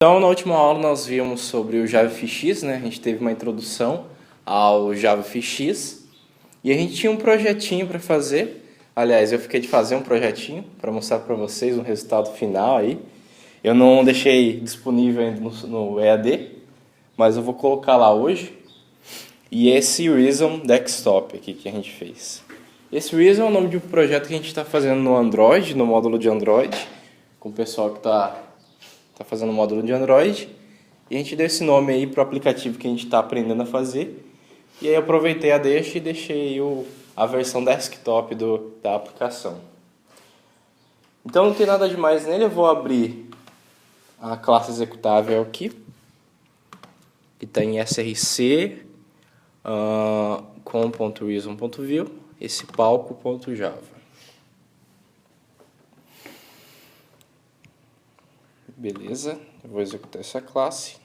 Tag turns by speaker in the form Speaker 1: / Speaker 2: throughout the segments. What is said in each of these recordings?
Speaker 1: Então, na última aula nós vimos sobre o JavaFX, né? A gente teve uma introdução ao JavaFX e a gente tinha um projetinho para fazer. Aliás, eu fiquei de fazer um projetinho para mostrar para vocês um resultado final aí. Eu não deixei disponível ainda no EAD, mas eu vou colocar lá hoje. E esse Reason Desktop aqui que a gente fez. Esse Reason é o nome de um projeto que a gente está fazendo no Android, no módulo de Android, com o pessoal que está fazendo o módulo de Android. E a gente deu esse nome aí para o aplicativo que a gente está aprendendo a fazer. E aí eu aproveitei a deixa e deixei a versão desktop da aplicação. Então não tem nada demais nele, eu vou abrir a classe executável aqui, que está em src com.reason.view, esse palco.java. Beleza, eu vou executar essa classe.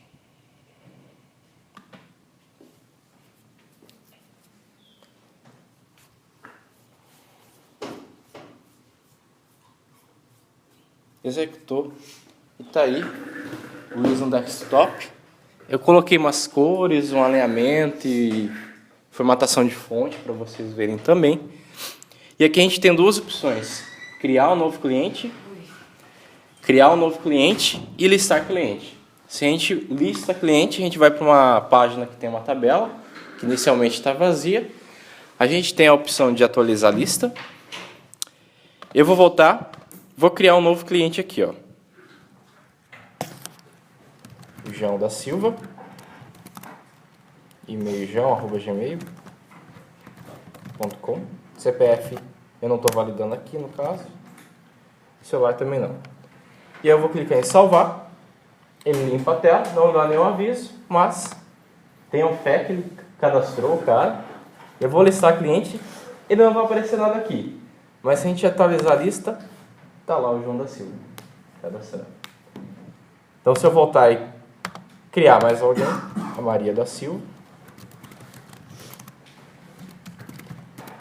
Speaker 1: Executou. E tá aí o Reason Desktop. Eu coloquei umas cores, um alinhamento e formatação de fonte para vocês verem também. E aqui a gente tem duas opções: criar um novo cliente e listar cliente. Se a gente lista cliente, a gente vai para uma página que tem uma tabela, que inicialmente está vazia. A gente tem a opção de atualizar a lista. Eu vou voltar, vou criar um novo cliente aqui, ó. João da Silva, e-mail joão@gmail.com, CPF eu não estou validando aqui no caso, celular também não. E eu vou clicar em salvar, ele limpa a tela, não dá nenhum aviso, mas tenham fé que ele cadastrou o cara. Eu vou listar cliente, ele não vai aparecer nada aqui, mas se a gente atualizar a lista, tá lá o João da Silva cadastrado. Então se eu voltar e criar mais alguém, a Maria da Silva,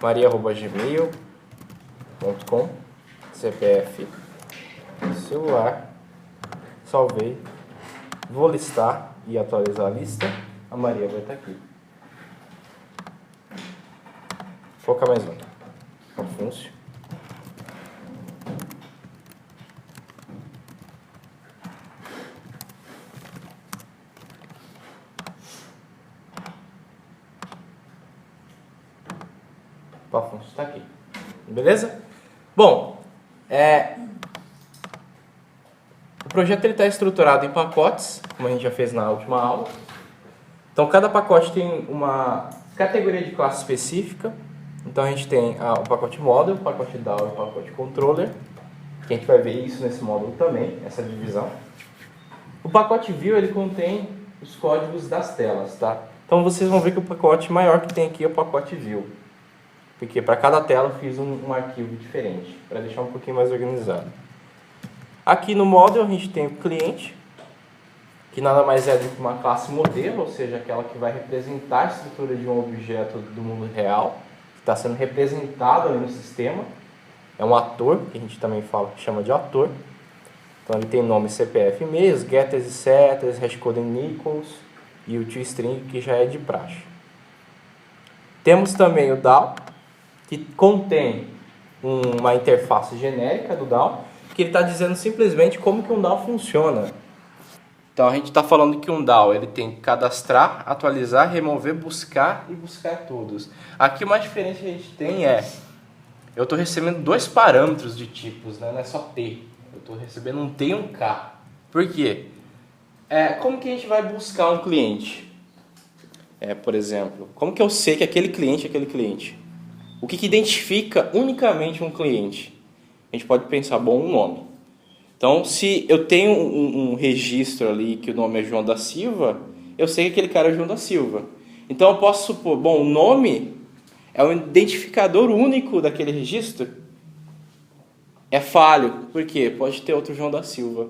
Speaker 1: maria@gmail.com, CPF, celular, salvei, vou listar e atualizar a lista, a Maria vai estar aqui. Vou colocar mais um, Afonso. O Afonso está aqui. Beleza? Bom, o projeto está estruturado em pacotes, como a gente já fez na última aula. Então, cada pacote tem uma categoria de classe específica. Então, a gente tem o pacote model, o pacote DAO e o pacote controller. Que a gente vai ver isso nesse módulo também, essa divisão. O pacote view, ele contém os códigos das telas, tá? Então, vocês vão ver que o pacote maior que tem aqui é o pacote view. Porque para cada tela eu fiz um arquivo diferente, para deixar um pouquinho mais organizado. Aqui no model a gente tem o cliente, que nada mais é do que uma classe modelo, ou seja, aquela que vai representar a estrutura de um objeto do mundo real, que está sendo representado ali no sistema. É um ator, que a gente também chama de ator. Então ele tem nome, CPF, e-mails, getters e setters, hashcode equals e o toString, que já é de praxe. Temos também o DAO, que contém uma interface genérica do DAO, que ele está dizendo simplesmente como que um DAO funciona. Então a gente está falando que um DAO ele tem que cadastrar, atualizar, remover, buscar e buscar todos. Aqui uma diferença que a gente tem eu estou recebendo dois parâmetros de tipos, né? Não é só T. Eu estou recebendo um T e um K. Por quê? Como que a gente vai buscar um cliente? Por exemplo, como que eu sei que aquele cliente é aquele cliente? O que identifica unicamente um cliente? A gente pode pensar, um nome. Então, se eu tenho um registro ali que o nome é João da Silva, eu sei que aquele cara é João da Silva. Então, eu posso supor, o nome é um identificador único daquele registro. É falho, por quê? Pode ter outro João da Silva.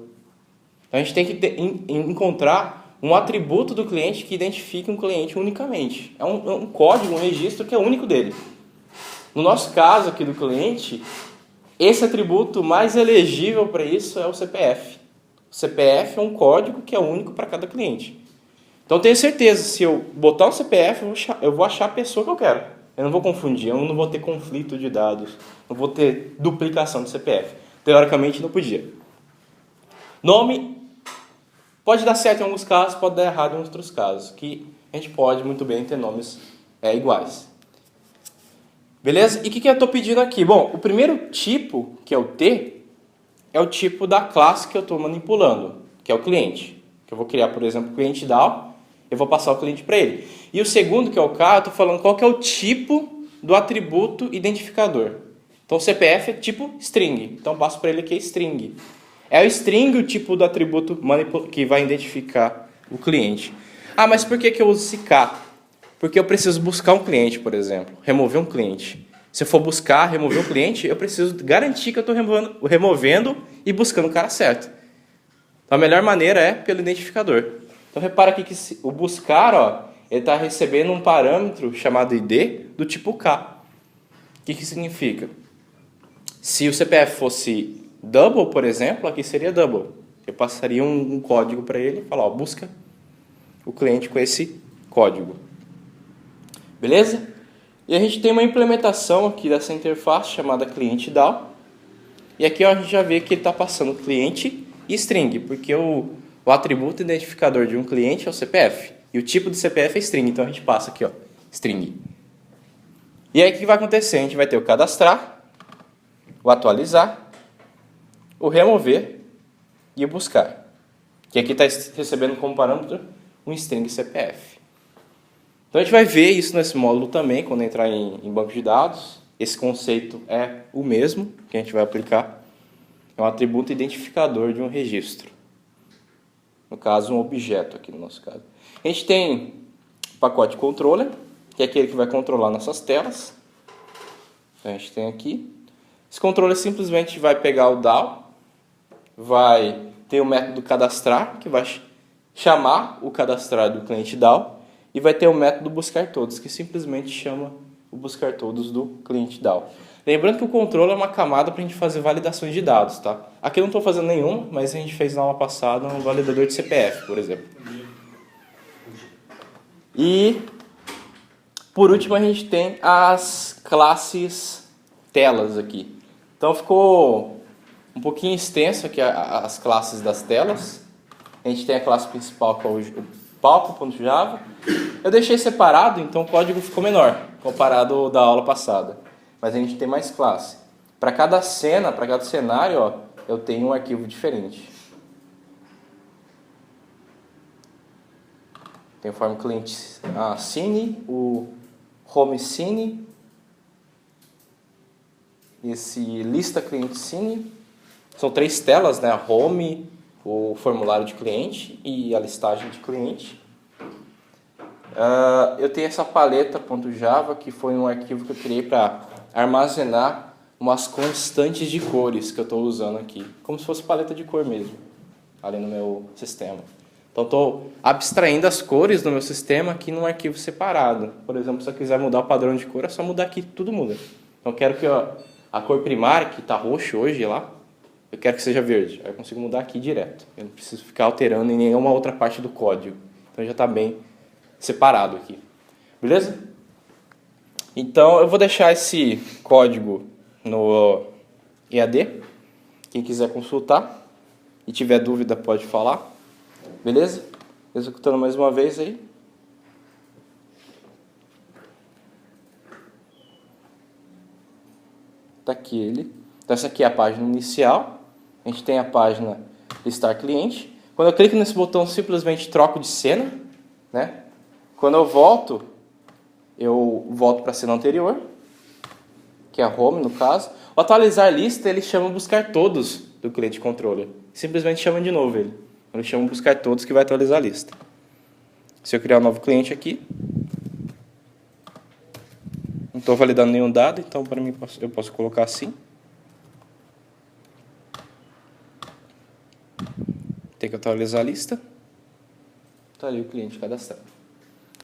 Speaker 1: Então, a gente tem que encontrar um atributo do cliente que identifique um cliente unicamente. É um código, um registro que é único dele. No nosso caso aqui do cliente, esse atributo mais elegível para isso é o CPF. O CPF é um código que é único para cada cliente. Então, eu tenho certeza, se eu botar um CPF, eu vou achar a pessoa que eu quero. Eu não vou confundir, eu não vou ter conflito de dados, não vou ter duplicação de CPF. Teoricamente, não podia. Nome pode dar certo em alguns casos, pode dar errado em outros casos, que a gente pode muito bem ter nomes iguais. Beleza? E o que eu estou pedindo aqui? Bom, o primeiro tipo, que é o T, é o tipo da classe que eu estou manipulando, que é o cliente. Que eu vou criar, por exemplo, o cliente DAO, eu vou passar o cliente para ele. E o segundo, que é o K, eu estou falando qual que é o tipo do atributo identificador. Então, o CPF é tipo string, então eu passo para ele aqui string. É o string o tipo do atributo que vai identificar o cliente. Ah, mas por que eu uso esse K? Porque eu preciso buscar um cliente, por exemplo, remover um cliente. Se eu for buscar, remover um cliente, eu preciso garantir que eu estou removendo e buscando o cara certo. Então, a melhor maneira é pelo identificador. Então, repara aqui que o buscar, ó, ele está recebendo um parâmetro chamado ID do tipo K. O que significa? Se o CPF fosse double, por exemplo, aqui seria double. Eu passaria um código para ele e falar, ó, busca o cliente com esse código. Beleza? E a gente tem uma implementação aqui dessa interface chamada cliente DAO. E aqui ó, a gente já vê que ele está passando cliente e string, porque o atributo identificador de um cliente é o CPF. E o tipo de CPF é string, então a gente passa aqui, ó, string. E aí o que vai acontecer? A gente vai ter o cadastrar, o atualizar, o remover e o buscar. Que aqui está recebendo como parâmetro um string CPF. Então a gente vai ver isso nesse módulo também, quando entrar em banco de dados. Esse conceito é o mesmo que a gente vai aplicar. É um atributo identificador de um registro. No caso, um objeto aqui no nosso caso. A gente tem o pacote controller, que é aquele que vai controlar nossas telas. Então a gente tem aqui. Esse controller simplesmente vai pegar o DAO, vai ter o método cadastrar, que vai chamar o cadastrar do cliente DAO, e vai ter o método buscar todos, que simplesmente chama o buscar todos do cliente DAO. Lembrando que o controller é uma camada para a gente fazer validações de dados, tá? Aqui eu não estou fazendo nenhuma, mas a gente fez na aula passada um validador de CPF, por exemplo. E, por último, a gente tem as classes telas aqui. Então, ficou um pouquinho extenso aqui as classes das telas. A gente tem a classe principal, que é o palco.java. Eu deixei separado, então o código ficou menor, comparado ao da aula passada. Mas a gente tem mais classe. Para cada cena, para cada cenário, ó, eu tenho um arquivo diferente. Tem o form client scene, o home scene, esse lista cliente scene. São 3 telas, né? A home, o formulário de cliente e a listagem de cliente. Eu tenho essa paleta.java, que foi um arquivo que eu criei para armazenar umas constantes de cores que eu estou usando aqui. Como se fosse paleta de cor mesmo, ali no meu sistema. Então, estou abstraindo as cores do meu sistema aqui num arquivo separado. Por exemplo, se eu quiser mudar o padrão de cor, é só mudar aqui, tudo muda. Então, eu quero que a cor primária, que está roxo hoje lá, eu quero que seja verde. Aí eu consigo mudar aqui direto. Eu não preciso ficar alterando em nenhuma outra parte do código. Então, já está bem separado aqui. Beleza? Então, eu vou deixar esse código no EAD. Quem quiser consultar e tiver dúvida pode falar. Beleza? Executando mais uma vez aí. Tá aqui ele. Então, essa aqui é a página inicial. A gente tem a página listar cliente. Quando eu clico nesse botão, simplesmente troco de cena, né? Quando eu volto para a cena anterior, que é a home no caso. O atualizar lista, ele chama buscar todos do cliente controller. Simplesmente chama de novo ele. Ele chama buscar todos que vai atualizar a lista. Se eu criar um novo cliente aqui, não estou validando nenhum dado, então para mim eu posso colocar assim. Tem que atualizar a lista. Está ali o cliente cadastrado.